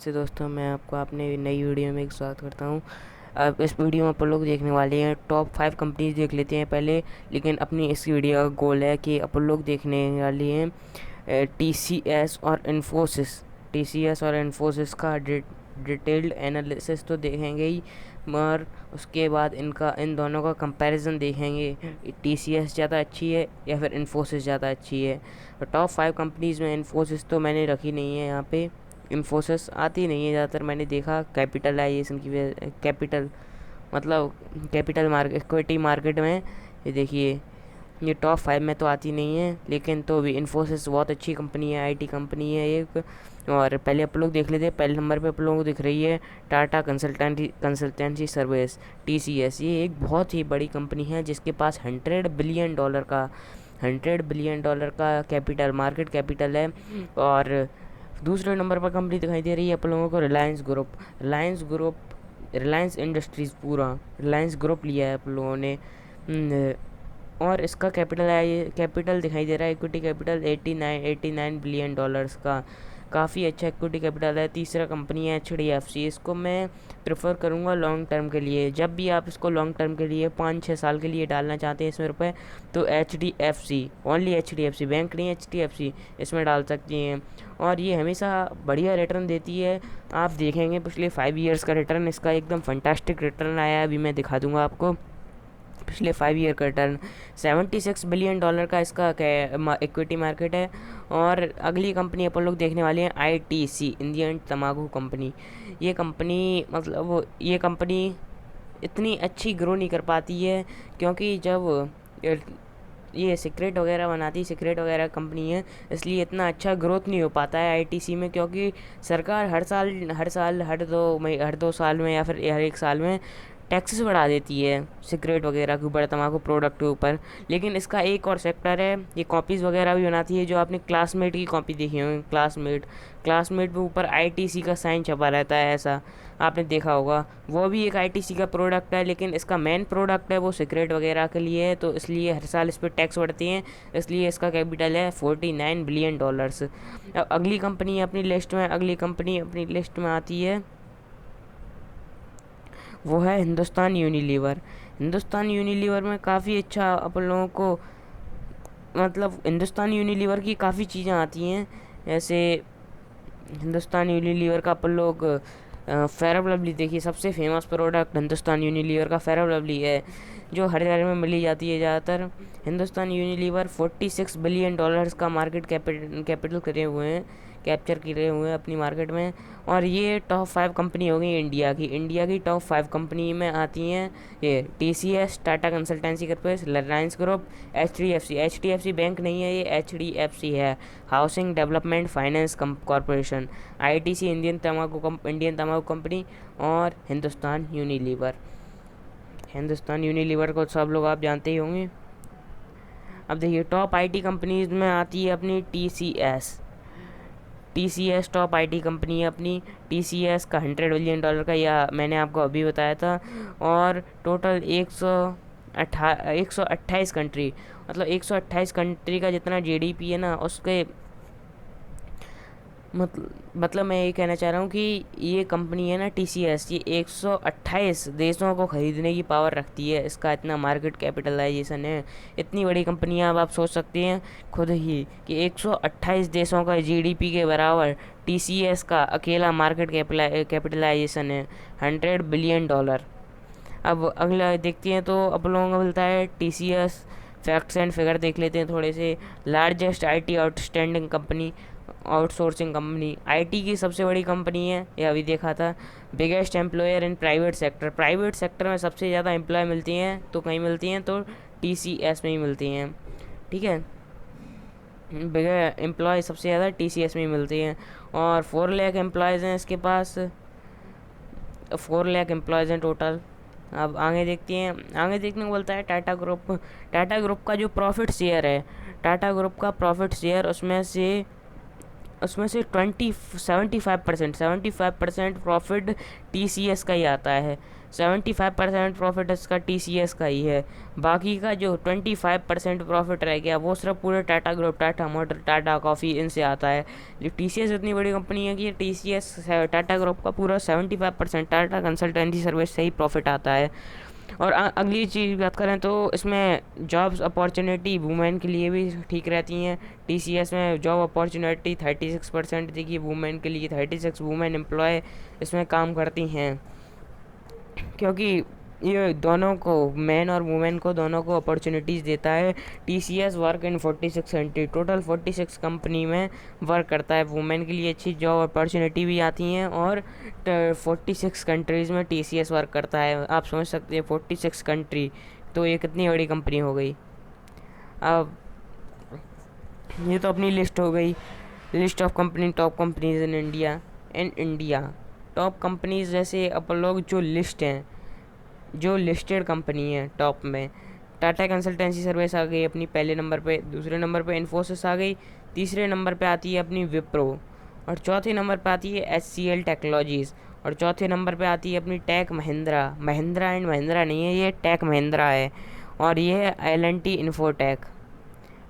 नमस्ते दोस्तों, मैं आपको अपने नई वीडियो में एक स्वागत करता हूँ। अब इस वीडियो में अपन लोग देखने वाले हैं टॉप 5 कंपनीज देख लेते हैं पहले। लेकिन अपनी इस वीडियो का गोल है कि अपन लोग देखने वाले हैं टीसीएस और इन्फोसिस का डिटेल्ड एनालिसिस तो देखेंगे ही, मगर उसके बाद इन दोनों का कंपैरिजन देखेंगे। टीसीएस ज़्यादा अच्छी है या फिर इन्फोसिस ज़्यादा अच्छी है। टॉप 5 कंपनीज़ में इन्फोसिस तो मैंने रखी नहीं है यहाँ पे। इन्फोसिस आती नहीं है ज़्यादातर, मैंने देखा कैपिटलाइजेशन की वजह, कैपिटल मार्केट, इक्विटी मार्केट में। ये देखिए, ये टॉप 5 में तो आती नहीं है, लेकिन तो भी इन्फोसिस बहुत अच्छी कंपनी है, आईटी कंपनी है एक। और पहले आप लोग देख लेते हैं, पहले नंबर पे आप लोगों को दिख रही है टाटा कंसल्टेंसी सर्विस, टीसीएस। ये एक बहुत ही बड़ी कंपनी है जिसके पास $100 बिलियन का कैपिटल, मार्केट कैपिटल है। और दूसरे नंबर पर कंपनी दिखाई दे रही है आप लोगों को रिलायंस इंडस्ट्रीज़, पूरा रिलायंस ग्रुप लिया है आप लोगों ने। और इसका कैपिटल दिखाई दे रहा है, इक्विटी कैपिटल 89 बिलियन डॉलर्स का, काफ़ी अच्छा इक्विटी कैपिटल है। तीसरा कंपनी है एचडीएफसी। इसको मैं प्रेफर करूँगा लॉन्ग टर्म के लिए। जब भी आप इसको लॉन्ग टर्म के लिए 5-6 साल के लिए डालना चाहते हैं इसमें रुपए, तो एचडीएफसी, ओनली एचडीएफसी, बैंक नहीं, एचडीएफसी इसमें डाल सकती हैं। और ये हमेशा बढ़िया रिटर्न देती है। आप देखेंगे पिछले 5 ईयर्स का रिटर्न, इसका एकदम फंटास्टिक रिटर्न आया है। अभी मैं दिखा दूंगा आपको पिछले 5 ईयर का रिटर्न। $76 बिलियन का इसका इक्विटी मार्केट है। और अगली कंपनी अपन लोग देखने वाले हैं आईटीसी, इंडियन तंबाकू कंपनी। ये कंपनी इतनी अच्छी ग्रो नहीं कर पाती है, क्योंकि जब ये सिगरेट वगैरह कंपनी है, इसलिए इतना अच्छा ग्रोथ नहीं हो पाता है आईटीसी में। क्योंकि सरकार हर 2 साल में या फिर हर 1 साल में टैक्सेस बढ़ा देती है सिगरेट वगैरह के ऊपर, तम्बाकू प्रोडक्ट के ऊपर। लेकिन इसका एक और सेक्टर है, ये कॉपीज़ वगैरह भी बनाती है। जो आपने क्लासमेट की कॉपी देखी होगी, क्लासमेट पे ऊपर आईटीसी का साइन छपा रहता है, ऐसा आपने देखा होगा। वो भी एक आईटीसी का प्रोडक्ट है, लेकिन इसका मेन प्रोडक्ट है वो सिगरेट वगैरह के लिए है, तो इसलिए हर साल इस पर टैक्स बढ़ते हैं। इसलिए इसका कैपिटल है $49 बिलियन। अब अगली कंपनी अपनी लिस्ट में आती है, वो है हिंदुस्तान यूनिलीवर। हिंदुस्तान यूनिलीवर में काफ़ी अच्छा अपन लोगों को, हिंदुस्तान यूनिलीवर की काफ़ी चीज़ें आती हैं। जैसे हिंदुस्तान यूनिलीवर का अपन लोग फेयर ऑफ लवली देखिए, सबसे फेमस प्रोडक्ट हिंदुस्तान यूनिलीवर का फेयर ऑफ लवली है, जो हर जगह में मिली जाती है ज़्यादातर। हिंदुस्तान यूनिलीवर $46 बिलियन का मार्केट कैपिटल कैप्चर करे हुए हैं अपनी मार्केट में। और ये टॉप 5 कंपनी हो गई इंडिया की टॉप 5 कंपनी में आती हैं ये TCS, Tata consultancy service, Reliance group, HDFC bank नहीं है, ये एचडीएफसी है, housing development finance corporation, ITC Indian तंबाकू कंपनी, और हिंदुस्तान यूनिलीवर को सब लोग आप जानते ही होंगे। अब देखिए, टॉप आईटी कंपनीज में आती है अपनी टीसीएस टॉप आईटी कंपनी है अपनी। टीसीएस का $100 बिलियन का, या मैंने आपको अभी बताया था। और टोटल 128 कंट्री, 128 कंट्री का जितना जीडीपी है ना, उसके मैं ये कहना चाह रहा हूँ कि ये कंपनी है ना टीसीएस, ये 128 देशों को ख़रीदने की पावर रखती है। इसका इतना मार्केट कैपिटलाइजेशन है। इतनी बड़ी कंपनियाँ, अब आप सोच सकते हैं खुद ही कि 128 देशों का जीडीपी के बराबर टीसीएस का अकेला मार्केट कैपिटलाइजेशन है $100 बिलियन। अब अगला देखते हैं तो आप लोगों को मिलता है टीसीएस फैक्ट्स एंड फिगर देख लेते हैं थोड़े से। Largest IT outsourcing company, IT की सबसे बड़ी कंपनी है, ये अभी देखा था। Biggest employer in private sector में सबसे ज़्यादा एम्प्लॉय मिलती हैं, तो कहीं मिलती हैं तो टीसीएस में ही मिलती हैं, ठीक है। बिगर एम्प्लॉय सबसे ज़्यादा टीसीएस में ही मिलती हैं। और 4 लाख एम्प्लॉयज़ हैं इसके पास, 4 लाख एम्प्लॉयज़ हैं टोटल। अब आगे देखते हैं, आगे देखने को बोलता है टाटा ग्रुप का जो प्रॉफिट शेयर है, उसमें से उसमें से 75% प्रॉफिट TCS का ही आता है। 75% प्रॉफिट इसका TCS का ही है। बाकी का जो 25% प्रॉफिट रह गया वो सिर्फ पूरे Tata group, Tata motor, Tata coffee इनसे आता है। जो TCS इतनी बड़ी कंपनी है कि TCS टाटा ग्रुप का पूरा 75% टाटा कंसल्टेंसी सर्विस से ही प्रॉफिट आता है। और अगली चीज़ बात करें तो इसमें जॉब्स अपॉर्चुनिटी वुमेन के लिए भी ठीक रहती हैं। TCS में जॉब अपॉर्चुनिटी 36% देखिए वुमेन के लिए, 36 वुमेन एम्प्लॉय इसमें काम करती हैं, क्योंकि ये दोनों को, मैन और वुमेन को, दोनों को अपॉर्चुनिटीज़ देता है। TCS work in 46 country, total 46 company में वर्क करता है। वुमेन के लिए अच्छी जॉब अपॉर्चुनिटी भी आती हैं और 46 कंट्रीज़ में TCS वर्क करता है। आप समझ सकते हैं 46 कंट्री, तो ये कितनी बड़ी कंपनी हो गई। अब ये तो अपनी लिस्ट हो गई, list of company, top companies in India. Top companies जैसे अपन लोग जो लिस्ट हैं, जो लिस्टेड कंपनी है टॉप में, टाटा कंसल्टेंसी सर्विस आ गई अपनी पहले नंबर पे, दूसरे नंबर पे इन्फोसिस आ गई, तीसरे नंबर पे आती है अपनी विप्रो, और चौथे नंबर पे आती है HCL टेक्नोलॉजीज़, और चौथे नंबर पे आती है अपनी टेक महिंद्रा। महिंद्रा एंड महिंद्रा नहीं है, ये टेक महिंद्रा है। और ये है L&T infotech.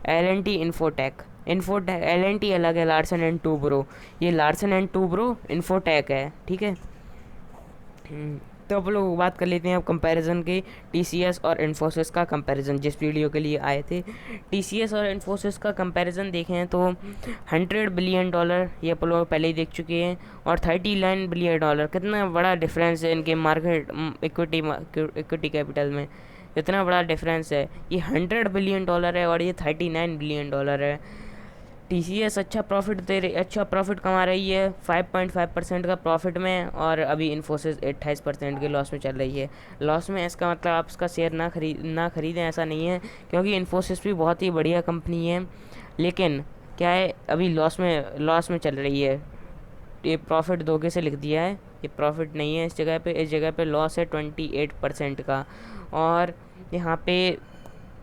L&T infotech, L&T अलग है, लार्सन एंड टूब्रो। ये लार्सन एंड टूब्रो इन्फोटेक है, ठीक है। तो आप लोग बात कर लेते हैं अब कंपैरिजन के, TCS और इन्फोसिस का कंपैरिजन, जिस वीडियो के लिए आए थे। TCS और इन्फोसिस का कंपैरिजन देखें तो $100 बिलियन ये आप लोग पहले ही देख चुके हैं, और $39 बिलियन, कितना बड़ा डिफरेंस है इनके मार्केट इक्विटी कैपिटल में, इतना बड़ा डिफरेंस है। ये $100 बिलियन है और ये $39 बिलियन है। TCS अच्छा प्रॉफिट कमा रही है 5.5% का प्रॉफिट में, और अभी इन्फोसिस 28% के लॉस में चल रही है। लॉस में इसका मतलब आप इसका शेयर ना खरीदें ऐसा नहीं है, क्योंकि इन्फोसिस भी बहुत ही बढ़िया कंपनी है, लेकिन क्या है अभी लॉस में चल रही है। ये प्रॉफिट धोखे से लिख दिया है, ये प्रॉफिट नहीं है इस जगह पे लॉस है 28% का, और यहाँ पे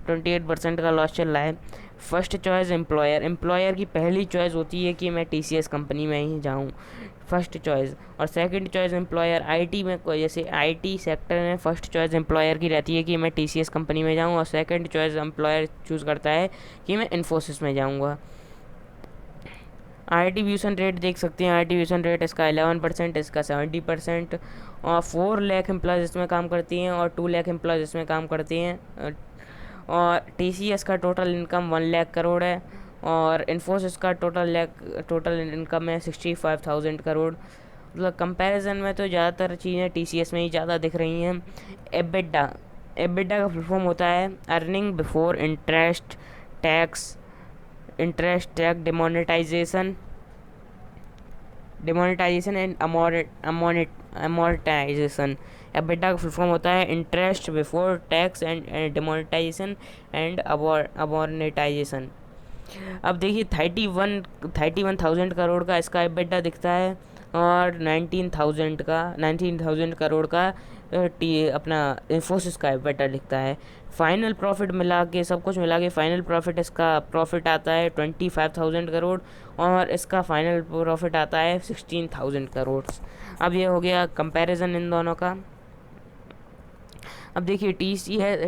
28% का लॉस चल रहा है। फर्स्ट चॉइस एम्प्लॉयर की पहली चॉइस होती है कि मैं TCS कंपनी में ही जाऊँ, फर्स्ट चॉइस। और सेकंड चॉइस एम्प्लॉयर IT में, जैसे IT सेक्टर में फर्स्ट चॉइस एम्प्लॉयर की रहती है कि मैं TCS कंपनी में जाऊँ, और सेकंड चॉइस एम्प्लॉयर चूज़ करता है कि मैं इन्फोसिस में जाऊँगा। आर्टिब्यूशन रेट देख सकते हैं, आर्टिब्यूशन रेट इसका 11%, इसका 70%, और 4 लाख एम्प्लॉयज़ इसमें काम करती हैं और 2 लाख एम्प्लॉयज़ इसमें काम करती हैं। और TCS का टोटल इनकम 1 लाख करोड़ है, और इन्फोसिस का टोटल इनकम है 65,000 करोड़। मतलब कंपैरिजन में तो ज़्यादातर चीज़ें TCS में ही ज़्यादा दिख रही हैं। एबिटा का फुल फॉर्म होता है earning before interest tax demonetisation and amortisation. EBITDA का फुल फॉर्म होता है interest before tax and demonetisation and amortisation. अब देखिए 31,000 करोड़ का इसका एबिटा दिखता है, और 19,000 करोड़ का अपना इन्फोसिस का एबिटा दिखता है। फाइनल प्रॉफिट मिला के, सब कुछ मिला के फाइनल प्रॉफिट, इसका प्रॉफिट आता है 25,000 करोड़, और इसका फाइनल प्रॉफिट आता है 16,000 करोड़। अब ये हो गया कंपैरिजन इन दोनों का। अब देखिए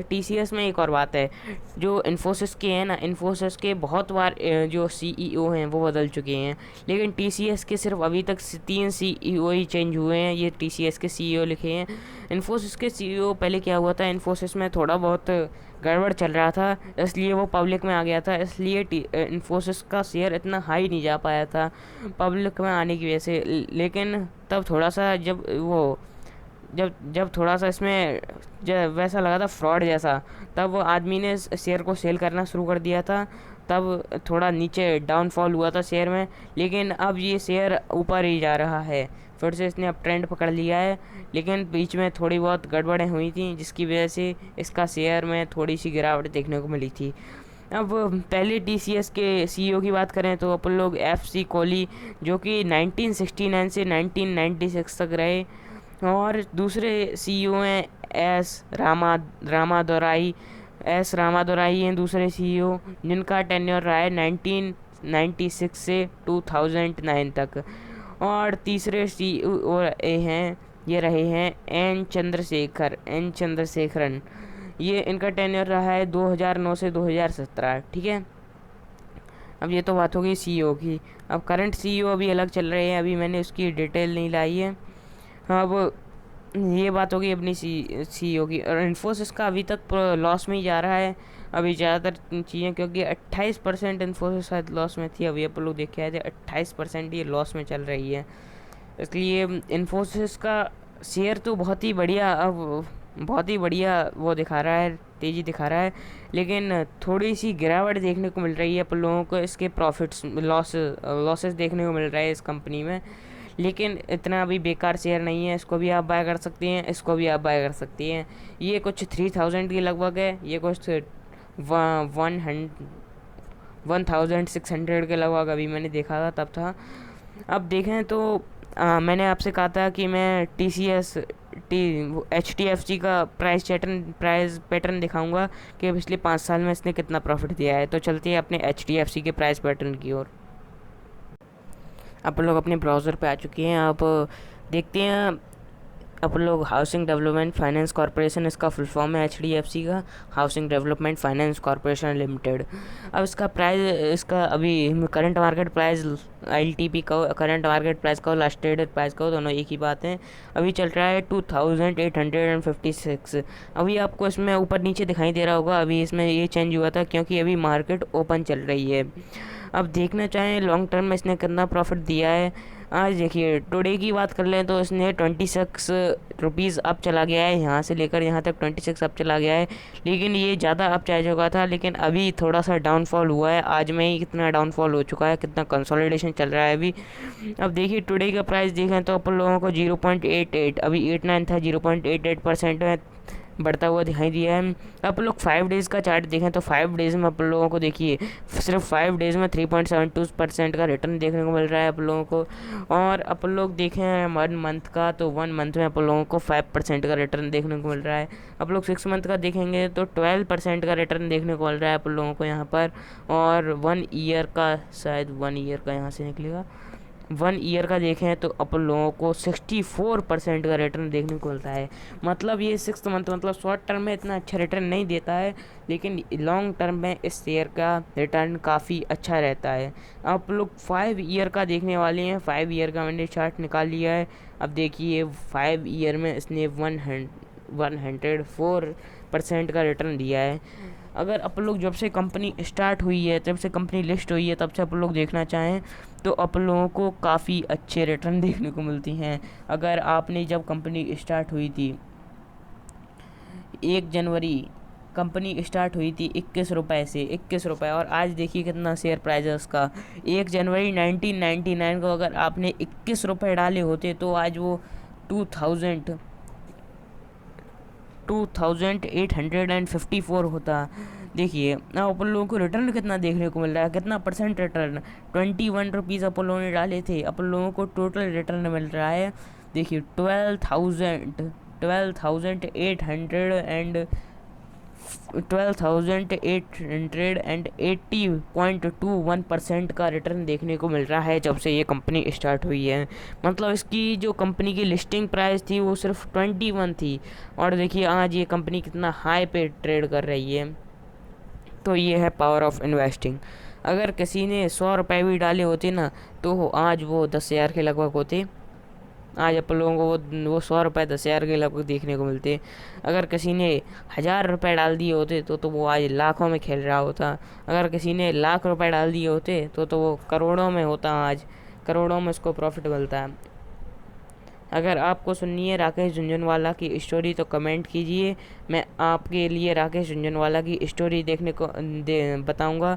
TCS में एक और बात है, जो इन्फोसिस के हैं ना, इन्फोसिस के बहुत बार जो CEO हैं वो बदल चुके हैं, लेकिन TCS के सिर्फ अभी तक 3 CEO ही चेंज हुए हैं। ये TCS के CEO लिखे हैं। इन्फोसिस के CEO पहले क्या हुआ था, इन्फोसिस में थोड़ा बहुत गड़बड़ चल रहा था, इसलिए वो पब्लिक में आ गया था, इसलिए इन्फोसिस का शेयर इतना हाई नहीं जा पाया था पब्लिक में आने की वजह से। लेकिन तब थोड़ा सा जब थोड़ा सा इसमें जब वैसा लगा था फ्रॉड जैसा, तब वो आदमी ने शेयर को सेल करना शुरू कर दिया था, तब थोड़ा नीचे डाउनफॉल हुआ था शेयर में। लेकिन अब ये शेयर ऊपर ही जा रहा है, फिर से इसने अब ट्रेंड पकड़ लिया है, लेकिन बीच में थोड़ी बहुत गड़बड़ें हुई थी जिसकी वजह से इसका शेयर में थोड़ी सी गिरावट देखने को मिली थी। अब पहले TCS के CEO की बात करें तो अपन लोग FC कोहली, जो कि 1969 से 1996 तक रहे, और दूसरे CEO हैं रामादोराई हैं दूसरे CEO, जिनका टेन्योर रहा है 1996 से 2009 तक। और तीसरे CEO हैं, ये रहे हैं एन चंद्रशेखरन। ये इनका टेन्योर रहा है 2009 से 2017, ठीक है। अब ये तो बात हो गई CEO की। अब करंट CEO अभी अलग चल रहे हैं, अभी मैंने उसकी डिटेल नहीं लाई है। अब ये बात होगी अपनी CEO की। और इन्फोसिस का अभी तक लॉस में ही जा रहा है अभी ज़्यादातर चीज़ें, क्योंकि 28% इन्फोसिस शायद लॉस में थी, अभी आप लोग देख के आए थे 28% ये लॉस में चल रही है। इसलिए इन्फोसिस का शेयर तो बहुत ही बढ़िया, अब बहुत ही बढ़िया वो दिखा रहा है, तेज़ी दिखा रहा है, लेकिन थोड़ी सी गिरावट देखने को मिल रही है अपन लोगों को। इसके प्रॉफिट्स लॉसेस देखने को मिल रहा है इस कंपनी में, लेकिन इतना भी बेकार शेयर नहीं है। इसको भी आप बाय कर सकती हैं, इसको भी आप बाय कर सकती हैं। ये कुछ 3000 के लगभग है, ये कुछ 1600 के लगभग अभी मैंने देखा था तब था। अब देखें तो मैंने आपसे कहा था कि मैं HDFC का प्राइस पैटर्न दिखाऊंगा कि पिछले 5 साल में इसने कितना प्रॉफिट दिया है। तो चलते हैं अपने HDFC के प्राइस पैटर्न की ओर। आप लोग अपने ब्राउज़र पे आ चुके हैं। आप देखते हैं आप लोग हाउसिंग डेवलपमेंट फाइनेंस कॉरपोरेशन, इसका फुल फॉर्म है HDFC का, housing development finance corporation limited. अब इसका प्राइस, इसका अभी करंट मार्केट प्राइस LTP का, करंट मार्केट प्राइस का, लास्ट ट्रेडेड प्राइस का, दोनों एक ही बात है। अभी चल रहा है 2856। अभी आपको इसमें ऊपर नीचे दिखाई दे रहा होगा, अभी इसमें ये चेंज हुआ था क्योंकि अभी मार्केट ओपन चल रही है। अब देखना चाहें लॉन्ग टर्म में इसने कितना प्रॉफिट दिया है। आज देखिए टुडे की बात कर लें तो इसने 26 रुपीज़ अप चला गया है, यहाँ से लेकर यहाँ तक 26 अप चला गया है। लेकिन ये ज़्यादा अप चाह चुका था, लेकिन अभी थोड़ा सा डाउनफॉल हुआ है। आज में ही कितना डाउनफॉल हो चुका है, कितना कंसोलिडेशन चल रहा है अभी। अब देखिए टुडे का प्राइस देखें तो अपन लोगों को 0.88, अभी 89 था, 0.88% में बढ़ता हुआ दिखाई दिया है। आप लोग 5 डेज़ का चार्ट देखें तो 5 डेज़ में आप लोगों को देखिए सिर्फ 5 डेज़ में 3.72% का रिटर्न देखने को मिल रहा है आप लोगों को। और अपन लोग देखें 1 मंथ का, तो 1 मंथ में आप लोगों को 5% का रिटर्न देखने को मिल रहा है। आप लोग 6 मंथ का देखेंगे तो 12% का रिटर्न देखने को मिल रहा है आप लोगों को यहाँ पर। और 1 ईयर का, शायद 1 ईयर का यहाँ से निकलेगा, 1 ईयर का देखें तो अपन लोगों को 64% का रिटर्न देखने को मिलता है। मतलब ये 6 मंथ, मतलब शॉर्ट टर्म में इतना अच्छा रिटर्न नहीं देता है, लेकिन लॉन्ग टर्म में इस शेयर का रिटर्न काफ़ी अच्छा रहता है। आप लोग 5 ईयर का देखने वाले हैं। 5 ईयर का मैंने चार्ट निकाल लिया है। अब देखिए 5 ईयर में इसने 104% का रिटर्न दिया है। अगर अपन लोग जब से कंपनी स्टार्ट हुई है, जब से कंपनी लिस्ट हुई है, तब से अपन लोग देखना चाहें तो अपन लोगों को काफ़ी अच्छे रिटर्न देखने को मिलती हैं। अगर आपने जब कंपनी स्टार्ट हुई थी 1 जनवरी, कंपनी स्टार्ट हुई थी 21 रुपये से, 21 रुपये, और आज देखिए कितना शेयर प्राइस है उसका। 1 जनवरी 1999 को अगर आपने 21 रुपये डाले होते तो आज वो 2854 होता। देखिए अब अपन लोगों को रिटर्न कितना देखने को मिल रहा है, कितना परसेंट रिटर्न। 21 रुपीज़ अपन लोगों ने डाले थे, अपन लोगों को टोटल रिटर्न मिल रहा है देखिए 12,880.21% का रिटर्न देखने को मिल रहा है जब से ये कंपनी स्टार्ट हुई है। मतलब इसकी जो कंपनी की लिस्टिंग प्राइस थी वो सिर्फ 21 थी, और देखिए आज ये कंपनी कितना हाई पे ट्रेड कर रही है। तो ये है पावर ऑफ इन्वेस्टिंग। अगर किसी ने 100 रुपये भी डाले होते ना तो आज वो 10,000 के लगभग होते। आज अपन लोगों को वो 100 रुपये 10,000 के लगभग देखने को मिलते। अगर किसी ने 1,000 रुपये डाल दिए होते तो वो आज लाखों में खेल रहा होता। अगर किसी ने लाख रुपये डाल दिए होते तो वो करोड़ों में होता। आज करोड़ों में उसको प्रॉफिट मिलता है। अगर आपको सुननी है राकेश झुनझुनवाला की स्टोरी तो कमेंट कीजिए, मैं आपके लिए राकेश झुनझुनवाला की स्टोरी देखने को बताऊंगा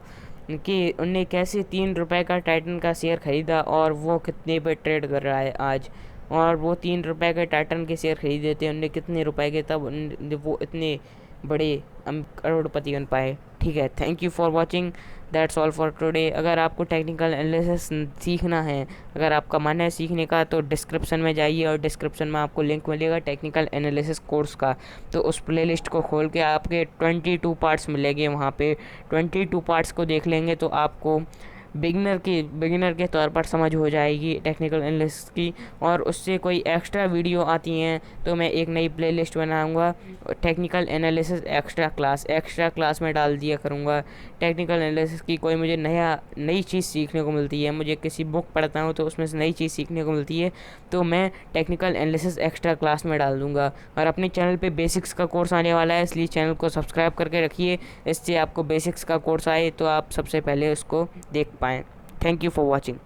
कि उनने कैसे 3 रुपये का टाइटन का शेयर ख़रीदा और वो कितने पे ट्रेड कर रहा है आज। और वो 3 रुपये के टाइटन के शेयर खरीदे थे उनने कितने रुपए के, तब वो इतने बड़े करोड़पति बन पाए। ठीक है, thank you for watching, that's all for today. अगर आपको टेक्निकल एनालिसिस सीखना है, अगर आपका मन है सीखने का, तो डिस्क्रिप्शन में जाइए और डिस्क्रिप्शन में आपको लिंक मिलेगा टेक्निकल एनालिसिस कोर्स का। तो उस प्लेलिस्ट को खोल के आपके 22 पार्ट्स मिलेंगे वहाँ पे। 22 पार्ट्स को देख लेंगे तो आपको बिगिनर के तौर पर समझ हो जाएगी टेक्निकल एनालिसिस की। और उससे कोई एक्स्ट्रा वीडियो आती हैं तो मैं एक नई प्लेलिस्ट बनाऊंगा, टेक्निकल एनालिसिस एक्स्ट्रा क्लास में डाल दिया करूंगा। टेक्निकल एनालिसिस की कोई मुझे नई चीज़ सीखने को मिलती है, मुझे किसी बुक पढ़ता हूँ तो उसमें से नई चीज़ सीखने को मिलती है, तो मैं टेक्निकल एनालिसिस एक्स्ट्रा क्लास में डाल दूंगा। और अपने चैनल पे बेसिक्स का कोर्स आने वाला है, इसलिए चैनल को सब्सक्राइब करके रखिए, इससे आपको बेसिक्स का कोर्स आए तो आप सबसे पहले उसको देख पाएँ। Thank you for watching.